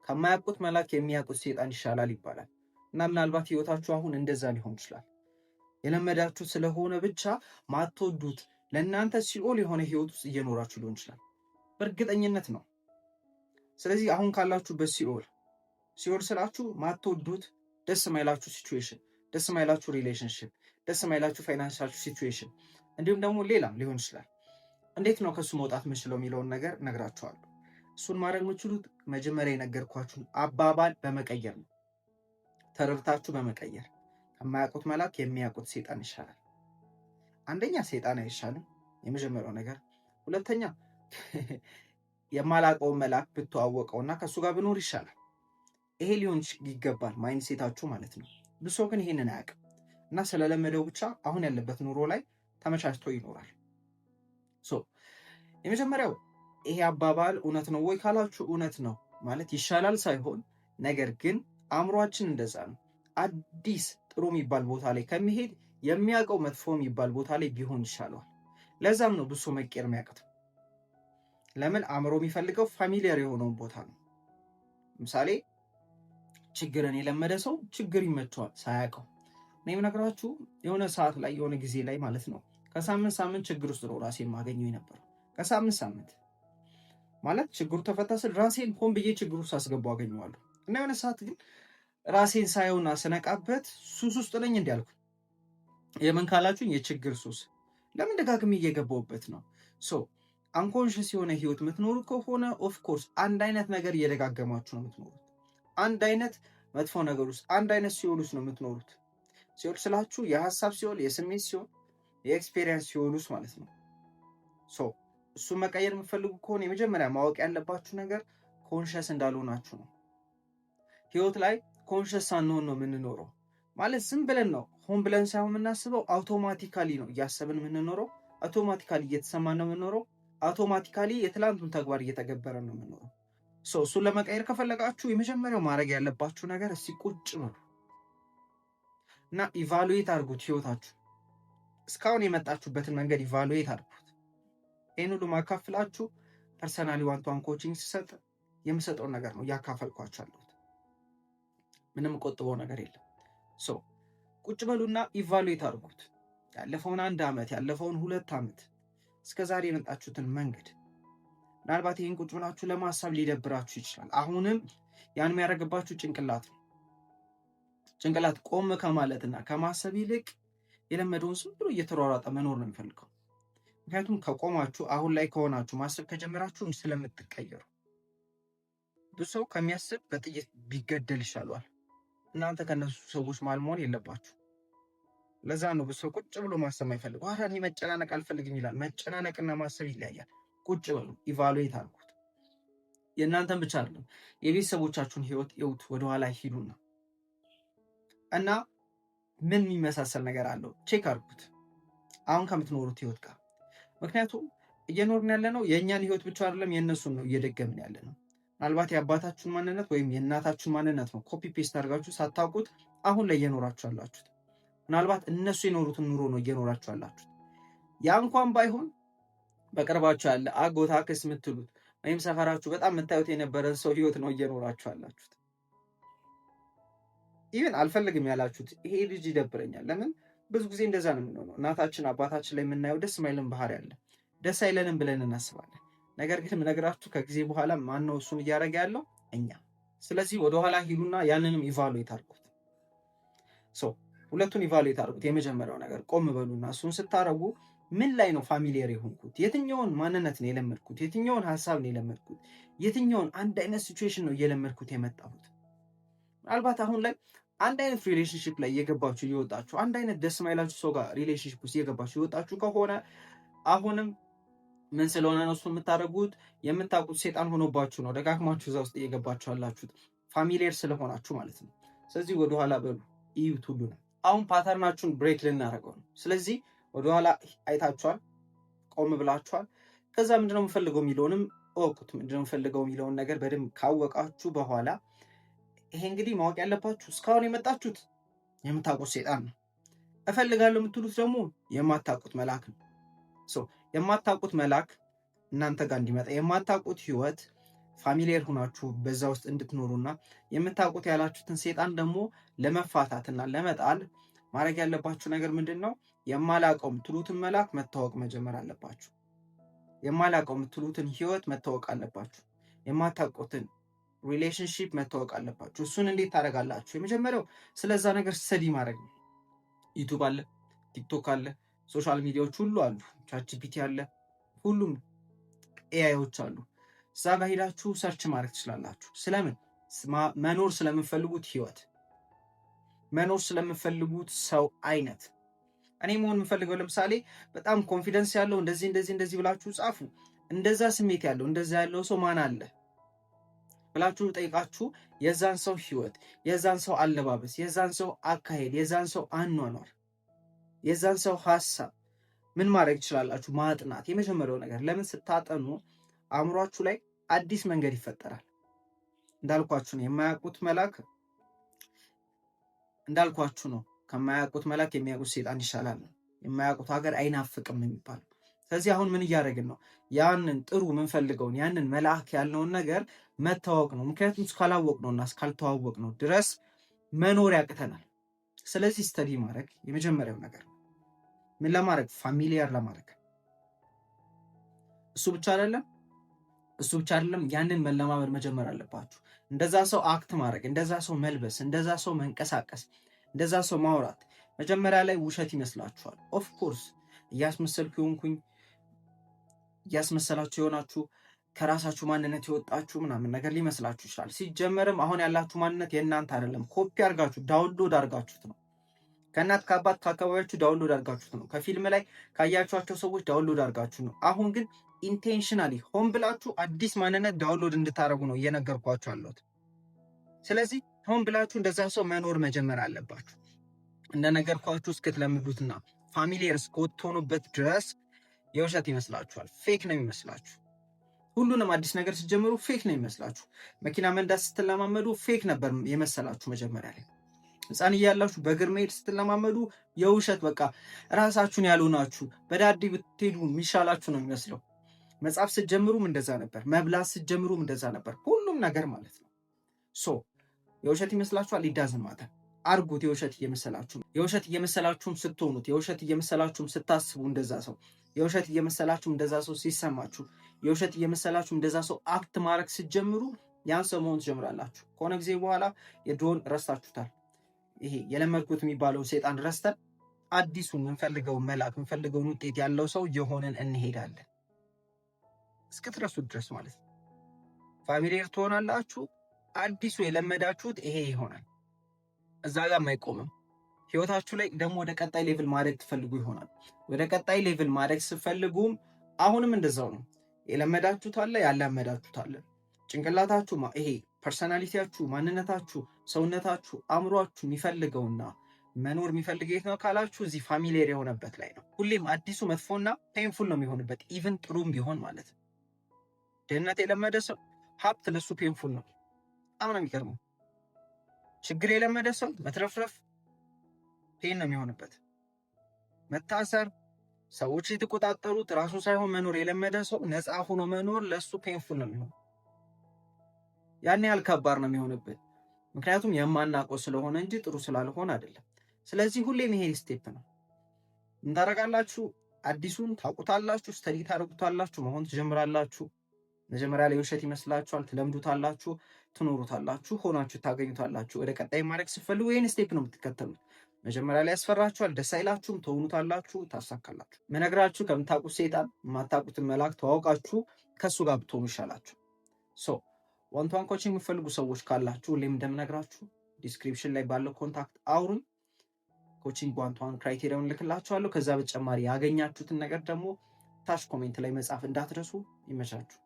ከማያውቁት መልአክ የሚያውቁት ሰይጣን ይሻላል ይባላል። እና ምናልባት ህይወታችሁ አሁን እንደዛ ሊሆን ይችላል። የለመዳችሁ ስለሆነ ብቻ ማትወዱት ለእናንተ ሲኦል የሆነ ህይወት ውስጥ እየኖራችሁ ሊሆን ይችላል። በእርግጠኝነት ነው። ስለዚህ አሁን ካላችሁበት ሲኦል ስላችሁ ማትወዱት ደስ ማይላችሁ ሲቹዌሽን፣ ደስ ማይላችሁ ሪሌሽንሽፕ፣ ደስ ማይላችሁ ፋይናንሻል ሲቹዌሽን እንዲሁም ደግሞ ሌላም ሊሆን ይችላል። እንዴት ነው ከሱ መውጣት የምችለው የሚለውን ነገር ነግራችኋለሁ። እሱን ማድረግ የምችሉት መጀመሪያ የነገርኳችሁን አባባል በመቀየር ነው። ተረድታችሁ በመቀየር ከማያውቁት መልአክ የሚያውቁት ሰይጣን ይሻላል። አንደኛ ሰይጣን አይሻልም፣ የመጀመሪያው ነገር። ሁለተኛ የማላውቀውን መልአክ ብትዋወቀውና ከሱ ጋር ብኖር ይሻላል። ይሄ ሊሆን ይገባል ማይንድ ሴታችሁ ማለት ነው። ብሶ ግን ይሄንን አያውቅም እና ስለለመደው ብቻ አሁን ያለበት ኑሮ ላይ ተመቻችቶ ይኖራል። የመጀመሪያው ይሄ አባባል እውነት ነው ወይ ካላችሁ እውነት ነው ማለት ይሻላል ሳይሆን፣ ነገር ግን አእምሯችን እንደዛ ነው። አዲስ ጥሩ የሚባል ቦታ ላይ ከሚሄድ የሚያውቀው መጥፎ የሚባል ቦታ ላይ ቢሆን ይሻለዋል። ለዛም ነው ብሶ መቀየር የሚያቅተው። ለምን? አእምሮ የሚፈልገው ፋሚሊየር የሆነውን ቦታ ነው። ለምሳሌ ችግርን የለመደ ሰው ችግር ይመቸዋል ሳያውቀው። እኔ የምነግራችሁ የሆነ ሰዓት ላይ የሆነ ጊዜ ላይ ማለት ነው ከሳምንት ሳምንት ችግር ውስጥ ነው ራሴን ማገኘው የነበረው። ከሳምንት ሳምንት ማለት ችግሩ ተፈታ ስል ራሴን ሆን ብዬ ችግሩ ውስጥ አስገባው አገኘዋለሁ። እና የሆነ ሰዓት ግን ራሴን ሳየውና ስነቃበት ሱስ ውስጥ ነኝ እንዲያልኩ። የምን ካላችሁኝ የችግር ሱስ። ለምን ደጋግሜ እየገባሁበት ነው። አንኮንሽስ የሆነ ህይወት የምትኖሩ ከሆነ ኦፍኮርስ አንድ አይነት ነገር እየደጋገማችሁ ነው የምትኖሩት። አንድ አይነት መጥፎ ነገር ውስጥ፣ አንድ አይነት ሲኦል ውስጥ ነው የምትኖሩት። ሲኦል ስላችሁ የሀሳብ ሲኦል፣ የስሜት ሲኦል፣ የኤክስፔሪየንስ ሲኦል ውስጥ ማለት ነው። እሱን መቀየር የምትፈልጉ ከሆነ የመጀመሪያ ማወቅ ያለባችሁ ነገር ኮንሽስ እንዳልሆናችሁ ነው። ህይወት ላይ ኮንሽስ ሳንሆን ነው የምንኖረው። ማለት ዝም ብለን ነው ሆን ብለን ሳይሆን የምናስበው፣ አውቶማቲካሊ ነው እያሰብን የምንኖረው። አውቶማቲካሊ እየተሰማን ነው የምንኖረው። አውቶማቲካሊ የትላንቱን ተግባር እየተገበረ ነው የምንኖረው። እሱን ለመቀየር ከፈለጋችሁ የመጀመሪያው ማድረግ ያለባችሁ ነገር እስቲ ቁጭ በሉ እና ኢቫሉዌት አድርጉት። ህይወታችሁ እስካሁን የመጣችሁበትን መንገድ ኢቫሉዌት አድርጉት። ይህን ሁሉ ማካፍላችሁ ፐርሰናሊ ዋን-ቱ-ዋን ኮቺንግ ሲሰጥ የምሰጠውን ነገር ነው እያካፈልኳችሁ ያለሁት። ምንም ቆጥበው ነገር የለም። ቁጭ በሉና ኢቫሉዌት አድርጉት። ያለፈውን 1 ዓመት፣ ያለፈውን 2 ዓመት እስከ ዛሬ የመጣችሁትን መንገድ። ምናልባት ይህን ቁጭ ብላችሁ ለማሳብ ሊደብራችሁ ይችላል። አሁንም ያን የሚያደርግባችሁ ጭንቅላት ነው። ጭንቅላት ቆም ከማለትና ከማሰብ ይልቅ የለመደውን ዝም ብሎ እየተሯሯጠ መኖር ነው የሚፈልገው። ምክንያቱም ከቆማችሁ አሁን ላይ ከሆናችሁ ማሰብ ከጀመራችሁ ስለምትቀየሩ። ብዙ ሰው ከሚያስብ በጥይት ቢገደል ይሻሏል። እናንተ ከነሱ ሰዎች መሃል መሆን የለባችሁ። ለዛ ነው ብዙ ሰው ቁጭ ብሎ ማሰብ አይፈልግም። ኧረ እኔ መጨናነቅ አልፈልግም ይላል። መጨናነቅና ማሰብ ይለያያል። ቁጭ በሉ፣ ኢቫሉዌት አድርጉት። የእናንተን ብቻ አይደለም የቤተሰቦቻችሁን ህይወት እዩት። ወደኋላ ሂዱና እና ምን የሚመሳሰል ነገር አለው ቼክ አድርጉት አሁን ከምትኖሩት ህይወት ጋር። ምክንያቱም እየኖርን ያለ ነው የእኛን ህይወት ብቻ አይደለም የእነሱን ነው እየደገምን ያለ ነው። ምናልባት የአባታችሁን ማንነት ወይም የእናታችሁን ማንነት ነው ኮፒ ፔስት አድርጋችሁ ሳታውቁት አሁን ላይ እየኖራችሁ ያላችሁት። ምናልባት እነሱ የኖሩትን ኑሮ ነው እየኖራችሁ ያላችሁት። ያ እንኳን ባይሆን በቅርባችሁ ያለ አጎት፣ አክስት የምትሉት ወይም ሰፈራችሁ በጣም የምታዩት የነበረን ሰው ህይወት ነው እየኖራችሁ ያላችሁት። ኢቨን አልፈልግም ያላችሁት ይሄ ልጅ ይደብረኛል። ለምን ብዙ ጊዜ እንደዛ ነው የምንሆነው። እናታችን አባታችን ላይ የምናየው ደስ ማይልን ባህሪ አለ። ደስ አይለንም ብለን እናስባለን። ነገር ግን የምነግራችሁ ከጊዜ በኋላ ማነው እሱን እያደረገ ያለው? እኛ። ስለዚህ ወደኋላ ሂዱና ያንንም ኢቫሉዌት አድርጉት። ሁለቱን ኢቫሉዌት አድርጉት። የመጀመሪያው ነገር ቆም በሉና እሱን ስታረጉ ምን ላይ ነው ፋሚሊየር የሆንኩት? የትኛውን ማንነት ነው የለመድኩት? የትኛውን ሀሳብ ነው የለመድኩት? የትኛውን አንድ አይነት ሲቹዌሽን ነው እየለመድኩት የመጣሁት? ምናልባት አሁን ላይ አንድ አይነት ሪሌሽንሽፕ ላይ እየገባችሁ እየወጣችሁ፣ አንድ አይነት ደስ ማይላችሁ ሰው ጋር ሪሌሽንሽፕ ውስጥ እየገባችሁ እየወጣችሁ ከሆነ አሁንም ምን ስለሆነ ነው እሱ የምታደርጉት? የምታውቁት ሴጣን ሆኖባችሁ ነው ደጋግማችሁ እዛ ውስጥ እየገባችሁ ያላችሁት፣ ፋሚሊየር ስለሆናችሁ ማለት ነው። ስለዚህ ወደኋላ በሉ እዩት ሁሉ ነው። አሁን ፓተርናችሁን ብሬክ ልናደርገው ነው። ስለዚህ ወደኋላ አይታችኋል፣ ቆም ብላችኋል። ከዛ ምንድነው የምፈልገው የሚለውንም እወቁት። ምንድነው የምፈልገው የሚለውን ነገር በደንብ ካወቃችሁ በኋላ ይሄ እንግዲህ ማወቅ ያለባችሁ እስካሁን የመጣችሁት የምታውቁት ሴጣን ነው። እፈልጋለሁ የምትሉት ደግሞ የማታውቁት መልአክ ነው። የማታውቁት መልአክ እናንተ ጋር እንዲመጣ፣ የማታውቁት ህይወት ፋሚሊየር ሆናችሁ በዛ ውስጥ እንድትኖሩና የምታውቁት ያላችሁትን ሴጣን ደግሞ ለመፋታትና ለመጣል ማድረግ ያለባችሁ ነገር ምንድን ነው? የማላውቀው የምትሉትን መልአክ መታወቅ መጀመር አለባችሁ። የማላውቀው የምትሉትን ህይወት መታወቅ አለባችሁ። የማታውቁትን ሪሌሽንሺፕ መታወቅ አለባችሁ። እሱን እንዴት ታደርጋላችሁ? የመጀመሪያው ስለዛ ነገር ስተዲ ማድረግ ነው። ዩቱብ አለ፣ ቲክቶክ አለ፣ ሶሻል ሚዲያዎች ሁሉ አሉ፣ ቻት ጂፒቲ አለ፣ ሁሉም ኤአይዎች አሉ። እዛ ጋር ሄዳችሁ ሰርች ማድረግ ትችላላችሁ። ስለምን? መኖር ስለምፈልጉት ህይወት፣ መኖር ስለምፈልጉት ሰው አይነት። እኔ መሆን የምፈልገው ለምሳሌ በጣም ኮንፊደንስ ያለው እንደዚህ እንደዚህ እንደዚህ ብላችሁ ጻፉ። እንደዛ ስሜት ያለው እንደዛ ያለው ሰው ማን አለ ብላችሁ ጠይቃችሁ የዛን ሰው ህይወት፣ የዛን ሰው አለባበስ፣ የዛን ሰው አካሄድ፣ የዛን ሰው አኗኗር፣ የዛን ሰው ሀሳብ ምን ማድረግ ትችላላችሁ? ማጥናት የመጀመሪያው ነገር። ለምን ስታጠኑ አእምሯችሁ ላይ አዲስ መንገድ ይፈጠራል። እንዳልኳችሁ ነው የማያውቁት መልአክ እንዳልኳችሁ ነው ከማያውቁት መልአክ የሚያውቁት ሴጣን ይሻላል ነው። የማያውቁት ሀገር አይናፍቅም የሚባለው። ስለዚህ አሁን ምን እያደረግን ነው? ያንን ጥሩ የምንፈልገውን ያንን መልአክ ያልነውን ነገር መታወቅ ነው። ምክንያቱም እስካላወቅ ነው እና እስካልተዋወቅ ነው ድረስ መኖር ያቅተናል። ስለዚህ ስተዲ ማድረግ የመጀመሪያው ነገር ነው። ምን ለማድረግ? ፋሚሊያር ለማድረግ። እሱ ብቻ አይደለም ያንን መለማመድ መጀመር አለባችሁ። እንደዛ ሰው አክት ማድረግ፣ እንደዛ ሰው መልበስ፣ እንደዛ ሰው መንቀሳቀስ፣ እንደዛ ሰው ማውራት መጀመሪያ ላይ ውሸት ይመስላችኋል። ኦፍ ኮርስ እያስመሰልኩ የሆንኩኝ እያስመሰላችሁ የሆናችሁ ከራሳችሁ ማንነት የወጣችሁ ምናምን ነገር ሊመስላችሁ ይችላል። ሲጀመርም አሁን ያላችሁ ማንነት የእናንተ አይደለም። ኮፒ አድርጋችሁ ዳውንሎድ አድርጋችሁት ነው። ከእናት ከአባት ከአካባቢያችሁ ዳውንሎድ አድርጋችሁት ነው። ከፊልም ላይ ካያችኋቸው ሰዎች ዳውንሎድ አድርጋችሁ ነው። አሁን ግን ኢንቴንሽናሊ ሆን ብላችሁ አዲስ ማንነት ዳውንሎድ እንድታደርጉ ነው እየነገርኳችሁ አለሁት። ስለዚህ ሆን ብላችሁ እንደዛ ሰው መኖር መጀመር አለባችሁ። እንደነገርኳችሁ እስክትለምዱትና ፋሚሊየር እስክትሆኑበት ድረስ የውሸት ይመስላችኋል። ፌክ ነው የሚመስላችሁ። ሁሉንም አዲስ ነገር ስትጀምሩ ፌክ ነው የሚመስላችሁ። መኪና መንዳት ስትለማመዱ ፌክ ነበር የመሰላችሁ መጀመሪያ ላይ። ሕፃን እያላችሁ በእግር መሄድ ስትለማመዱ የውሸት በቃ ራሳችሁን ያልሆናችሁ በዳዲ ብትሄዱ የሚሻላችሁ ነው የሚመስለው። መጽሐፍ ስትጀምሩም እንደዛ ነበር። መብላት ስትጀምሩም እንደዛ ነበር። ሁሉም ነገር ማለት ነው። ሶ የውሸት ይመስላችኋል። ሊዳዝን ማተር አርጉት። የውሸት እየመሰላችሁም ስትሆኑት፣ የውሸት እየመሰላችሁም ስታስቡ እንደዛ ሰው፣ የውሸት እየመሰላችሁ እንደዛ ሰው ሲሰማችሁ፣ የውሸት እየመሰላችሁ እንደዛ ሰው አክት ማድረግ ስትጀምሩ ያን ሰው መሆን ትጀምራላችሁ። ከሆነ ጊዜ በኋላ የድሮን ረስታችሁታል። ይሄ የለመድኩት የሚባለው ሴጣን ረስተን አዲሱን የምንፈልገውን መልአክ የምንፈልገውን ውጤት ያለው ሰው የሆነን እንሄዳለን እስክትረሱት ድረስ ማለት ነው። ፋሚሊየር ትሆናላችሁ። አዲሱ የለመዳችሁት ይሄ ይሆናል። እዛ ጋር አይቆምም። ህይወታችሁ ላይ ደግሞ ወደ ቀጣይ ሌቭል ማድረግ ትፈልጉ ይሆናል። ወደ ቀጣይ ሌቭል ማድረግ ስትፈልጉም አሁንም እንደዛው ነው። የለመዳችሁት አለ፣ ያላመዳችሁት አለ። ጭንቅላታችሁ ይሄ ፐርሰናሊቲያችሁ፣ ማንነታችሁ፣ ሰውነታችሁ፣ አእምሯችሁ የሚፈልገውና መኖር የሚፈልገው የት ነው ካላችሁ እዚህ ፋሚሊየር የሆነበት ላይ ነው። ሁሌም አዲሱ መጥፎና ፔንፉል ነው የሚሆንበት፣ ኢቭን ጥሩም ቢሆን ማለት ነው። ድህነት የለመደ ሰው ሀብት ለሱ ፔንፉል ነው። በጣም ነው የሚገርመው። ችግር የለመደ ሰው መትረፍረፍ ፔን ነው የሚሆንበት። መታሰር፣ ሰዎች የተቆጣጠሩት ራሱ ሳይሆን መኖር የለመደ ሰው ነፃ ሆኖ መኖር ለሱ ፔንፉል ነው የሚሆነው። ያን ያህል ከባድ ነው የሚሆንበት። ምክንያቱም የማናውቀው ስለሆነ እንጂ ጥሩ ስላልሆነ አይደለም። ስለዚህ ሁሌም ይሄ ስቴፕ ነው። እንታረጋላችሁ። አዲሱን ታውቁታላችሁ፣ ስተዲ ታደርጉታላችሁ፣ መሆን ትጀምራላችሁ። መጀመሪያ ላይ ውሸት ይመስላችኋል፣ ትለምዱታላችሁ፣ ትኖሩታላችሁ፣ ሆናችሁ ታገኙታላችሁ። ወደ ቀጣይ ማድረግ ስትፈልጉ ይህን ስቴፕ ነው የምትከተሉት። መጀመሪያ ላይ ያስፈራችኋል፣ ደስ አይላችሁም፣ ትሆኑታላችሁ፣ ታሳካላችሁ። መነግራችሁ ከምታውቁት ሴጣን የማታውቁትን መልአክ ተዋውቃችሁ ከእሱ ጋር ብትሆኑ ይሻላችሁ። ዋን ቱ ዋን ኮችንግ የምትፈልጉ ሰዎች ካላችሁ ሁሌም እንደምነግራችሁ ዲስክሪፕሽን ላይ ባለው ኮንታክት አውሩን። ኮችንግ ዋን ቱ ዋን ክራይቴሪያውን ልክላችኋለሁ። ከዛ በተጨማሪ ያገኛችሁትን ነገር ደግሞ ታች ኮሜንት ላይ መጻፍ እንዳትረሱ። ይመቻችሁ።